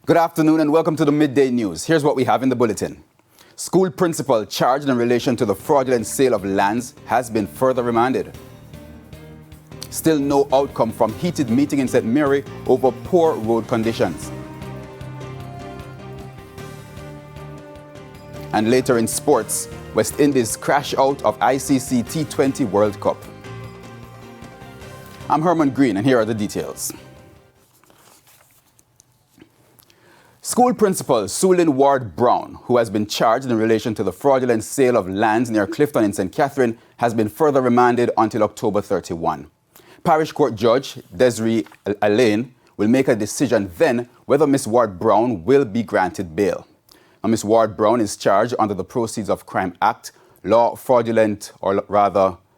Good afternoon and welcome to the Midday News. Here's what we have in the bulletin. School principal charged in relation to the fraudulent sale of lands has been further remanded. Still no outcome from heated meeting in St. Mary over poor road conditions. And later in sports, West Indies crash out of ICC T20 World Cup. I'm Herman Green and here are the details. School principal Sulin Ward Brown, who has been charged in relation to the fraudulent sale of lands near Clifton in St. Catherine, has been further remanded until October 31. Parish Court Judge Desiree Alain will make a decision then whether Ms. Ward Brown will be granted bail. Now, Ms. Ward Brown is charged under the Proceeds of Crime Act, Law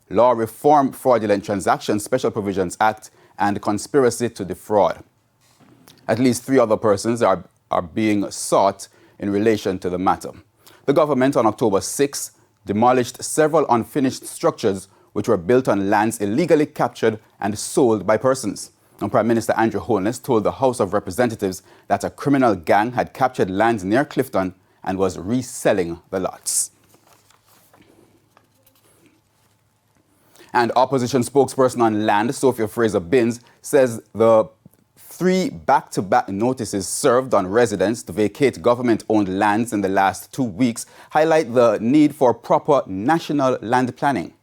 Reform Fraudulent Transactions Special Provisions Act, and conspiracy to defraud. At least 3 other persons are being sought in relation to the matter. The government on October 6 demolished several unfinished structures which were built on lands illegally captured and sold by persons. And Prime Minister Andrew Holness told the House of Representatives that a criminal gang had captured lands near Clifton and was reselling the lots. And opposition spokesperson on land, Sophia Fraser-Binns, says the 3 back-to-back notices served on residents to vacate government-owned lands in the last 2 weeks highlight the need for proper national land planning.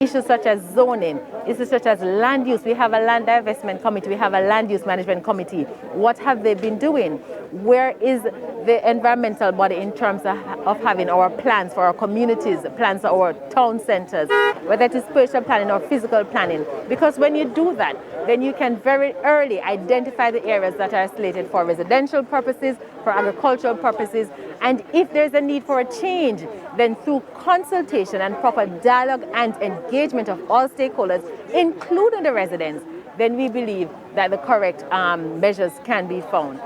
Issues such as zoning, issues such as land use. We have a land divestment committee, we have a land use management committee. What have they been doing? Where is the environmental body in terms of having our plans for our communities, plans for our town centers, whether it is spatial planning or physical planning? Because when you do that, then you can very early identify the areas that are slated for residential purposes, for agricultural purposes, and if there's a need for a change, then through consultation and proper dialogue and engagement of all stakeholders, including the residents, then we believe that the correct measures can be found.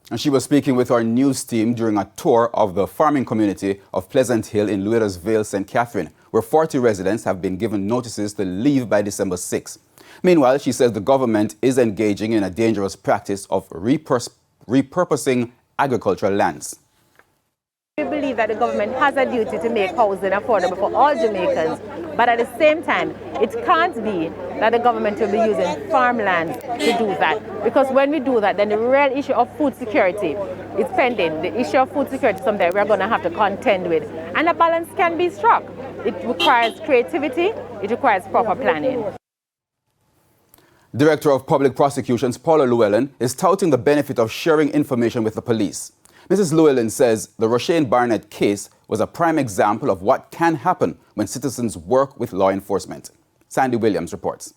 And she was speaking with our news team during a tour of the farming community of Pleasant Hill in Lueddersville, St. Catherine, where 40 residents have been given notices to leave by December 6. Meanwhile, she says the government is engaging in a dangerous practice of repurposing agricultural lands. We believe that the government has a duty to make housing affordable for all Jamaicans, but at the same time, it can't be that the government will be using farmland to do that. Because when we do that, then the real issue of food security is pending. The issue of food security is something we're going to have to contend with. And a balance can be struck. It requires creativity, it requires proper planning. Director of Public Prosecutions, Paula Llewellyn, is touting the benefit of sharing information with the police. Mrs. Llewellyn says the Roshane Barnett case was a prime example of what can happen when citizens work with law enforcement. Sandy Williams reports.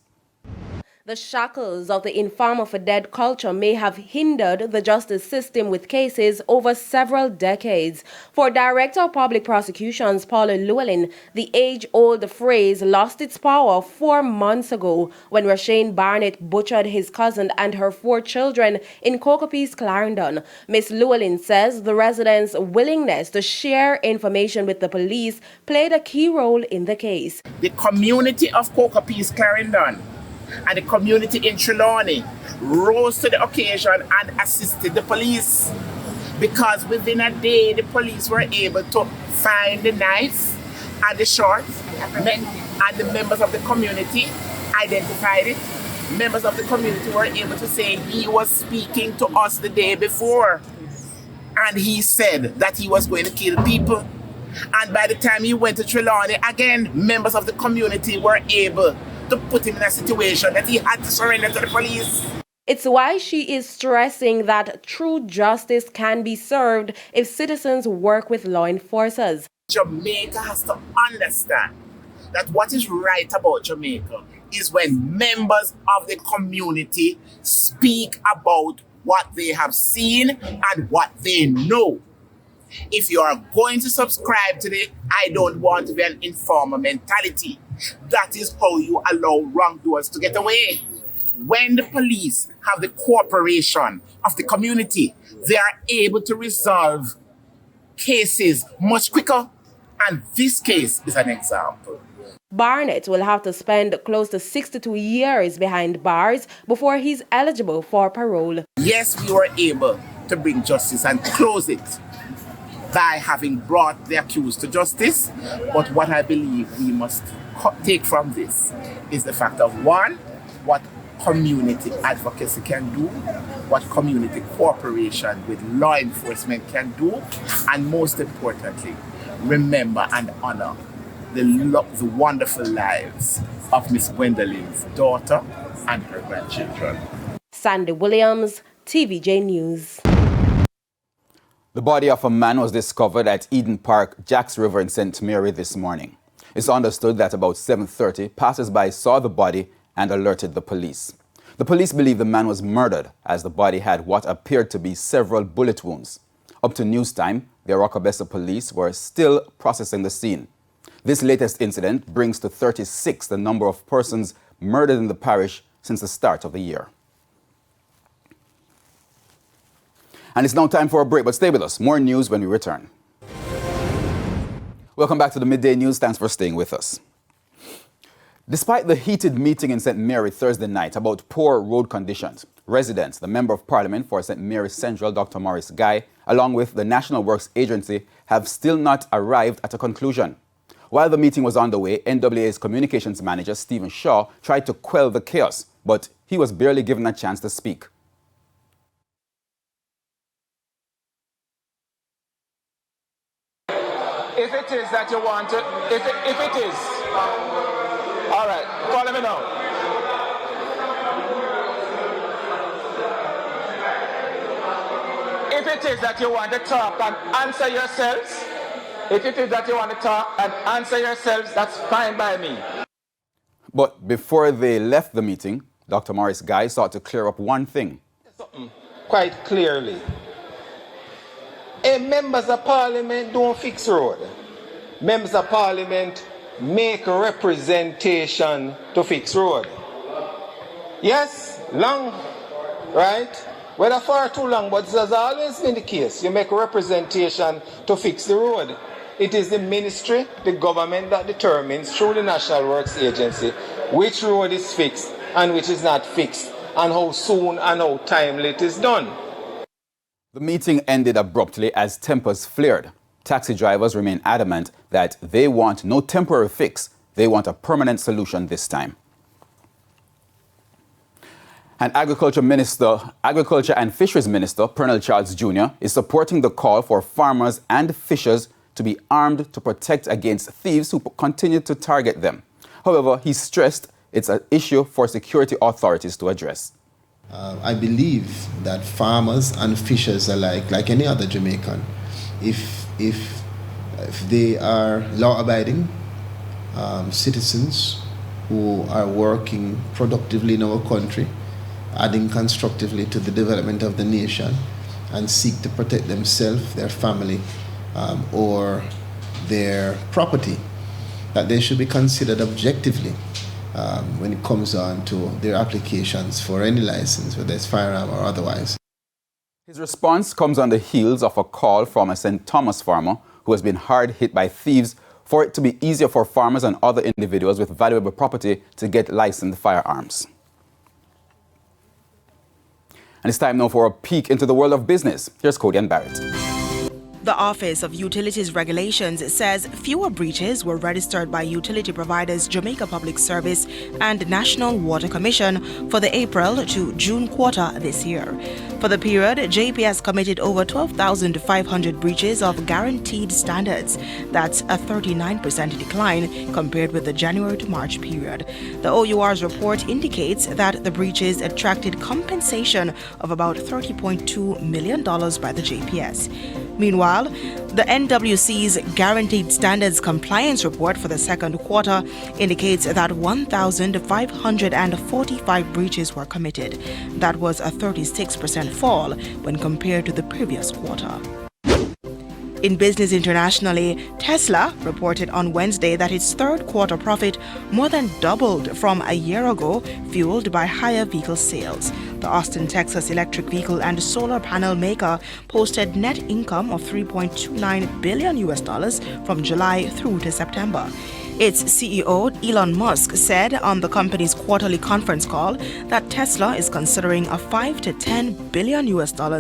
The shackles of the informer for dead culture may have hindered the justice system with cases over several decades. For Director of Public Prosecutions Paula Llewellyn, the age-old phrase lost its power 4 months ago when Roshane Barnett butchered his cousin and her 4 children in Cocopies, Clarendon. Ms. Llewellyn says the residents' willingness to share information with the police played a key role in the case. The community of Cocopies, Clarendon, and the community in Trelawney rose to the occasion and assisted the police, because within a day the police were able to find the knife and the short, and the members of the community identified it. Members of the community were able to say he was speaking to us the day before and he said that he was going to kill people. And by the time he went to Trelawney, again, members of the community were able to put him in a situation that he had to surrender to the police. It's why she is stressing that true justice can be served if citizens work with law enforcers. Jamaica has to understand that what is right about Jamaica is when members of the community speak about what they have seen and what they know. If you are going to subscribe to the "I don't want to be an informer" mentality, that is how you allow wrongdoers to get away. When the police have the cooperation of the community, they are able to resolve cases much quicker. And this case is an example. Barnett will have to spend close to 62 years behind bars before he's eligible for parole. Yes, we were able to bring justice and close it by having brought the accused to justice. But what I believe we must take from this is the fact of, one, what community advocacy can do, what community cooperation with law enforcement can do, and most importantly, remember and honor the wonderful lives of Miss Gwendolyn's daughter and her grandchildren. Sandy Williams, TVJ News. The body of a man was discovered at Eden Park, Jacks River in St. Mary this morning. It's understood that about 7:30, passers-by saw the body and alerted the police. The police believe the man was murdered as the body had what appeared to be several bullet wounds. Up to news time, the Arokabessa police were still processing the scene. This latest incident brings to 36 the number of persons murdered in the parish since the start of the year. And it's now time for a break, but stay with us. More news when we return. Welcome back to the Midday News. Thanks for staying with us. Despite the heated meeting in St. Mary Thursday night about poor road conditions, residents, the Member of Parliament for St. Mary Central, Dr. Maurice Guy, along with the National Works Agency, have still not arrived at a conclusion. While the meeting was underway, NWA's communications manager, Stephen Shaw, tried to quell the chaos, but he was barely given a chance to speak. If it is that you want to, if it is, all right, follow me now. If it is that you want to talk and answer yourselves, that's fine by me. But before they left the meeting, Dr. Maurice Guy sought to clear up one thing. Something quite clearly. Members of Parliament don't fix road. Members of Parliament make representation to fix road. Yes, long, right? Whether far too long, but this has always been the case. You make a representation to fix the road. It is the ministry, the government that determines through the National Works Agency which road is fixed and which is not fixed, and how soon and how timely it is done. The meeting ended abruptly as tempers flared. Taxi drivers remain adamant that they want no temporary fix. They want a permanent solution this time. And Agriculture and Fisheries Minister Pernell Charles Jr. is supporting the call for farmers and fishers to be armed to protect against thieves who continue to target them. However, he stressed it's an issue for security authorities to address. I believe that farmers and fishers are like any other Jamaican. If they are law-abiding citizens who are working productively in our country, adding constructively to the development of the nation, and seek to protect themselves, their family, or their property, that they should be considered objectively when it comes on to their applications for any license, whether it's firearm or otherwise. His response comes on the heels of a call from a St. Thomas farmer who has been hard hit by thieves for it to be easier for farmers and other individuals with valuable property to get licensed firearms. And it's time now for a peek into the world of business. Here's Cody and Barrett. The Office of Utilities Regulations says fewer breaches were registered by utility providers Jamaica Public Service and National Water Commission for the April to June quarter this year. For the period, JPS committed over 12,500 breaches of guaranteed standards. That's a 39% decline compared with the January to March period. The OUR's report indicates that the breaches attracted compensation of about $30.2 million by the JPS. Meanwhile, the NWC's Guaranteed Standards Compliance Report for the second quarter indicates that 1,545 breaches were committed. That was a 36% fall when compared to the previous quarter. In business internationally, Tesla reported on Wednesday that its third quarter profit more than doubled from a year ago, fueled by higher vehicle sales. The Austin, Texas electric vehicle and solar panel maker posted net income of $3.29 billion from July through to September. Its CEO, Elon Musk, said on the company's quarterly conference call that Tesla is considering a $5 to $10 billion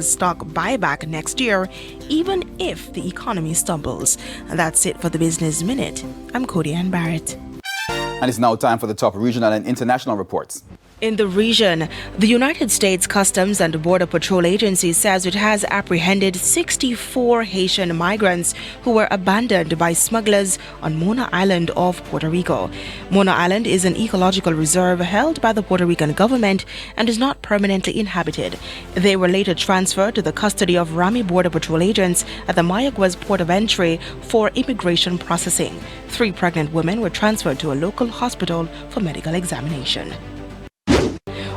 stock buyback next year, even if the economy stumbles. And that's it for the Business Minute. I'm Cody Ann Barrett. And it's now time for the top regional and international reports. In the region, the United States Customs and Border Patrol Agency says it has apprehended 64 Haitian migrants who were abandoned by smugglers on Mona Island off Puerto Rico. Mona Island is an ecological reserve held by the Puerto Rican government and is not permanently inhabited. They were later transferred to the custody of Rami Border Patrol agents at the Mayaguez port of entry for immigration processing. 3 pregnant women were transferred to a local hospital for medical examination.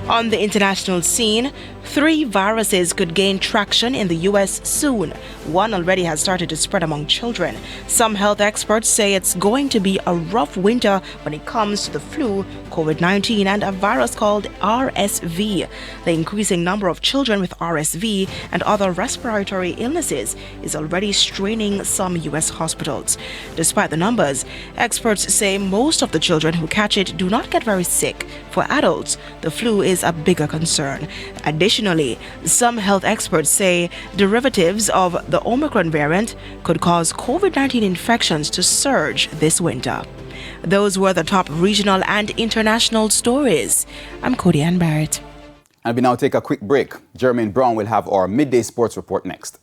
On the international scene, 3 viruses could gain traction in the U.S. soon. One already has started to spread among children. Some health experts say it's going to be a rough winter when it comes to the flu, COVID-19, and a virus called RSV. The increasing number of children with RSV and other respiratory illnesses is already straining some U.S. hospitals. Despite the numbers, experts say most of the children who catch it do not get very sick. For adults, the flu is a bigger concern. Additionally, some health experts say derivatives of the Omicron variant could cause COVID-19 infections to surge this winter. Those were the top regional and international stories. I'm Cody Ann Barrett. And we now take a quick break. Jermaine Brown will have our midday sports report next.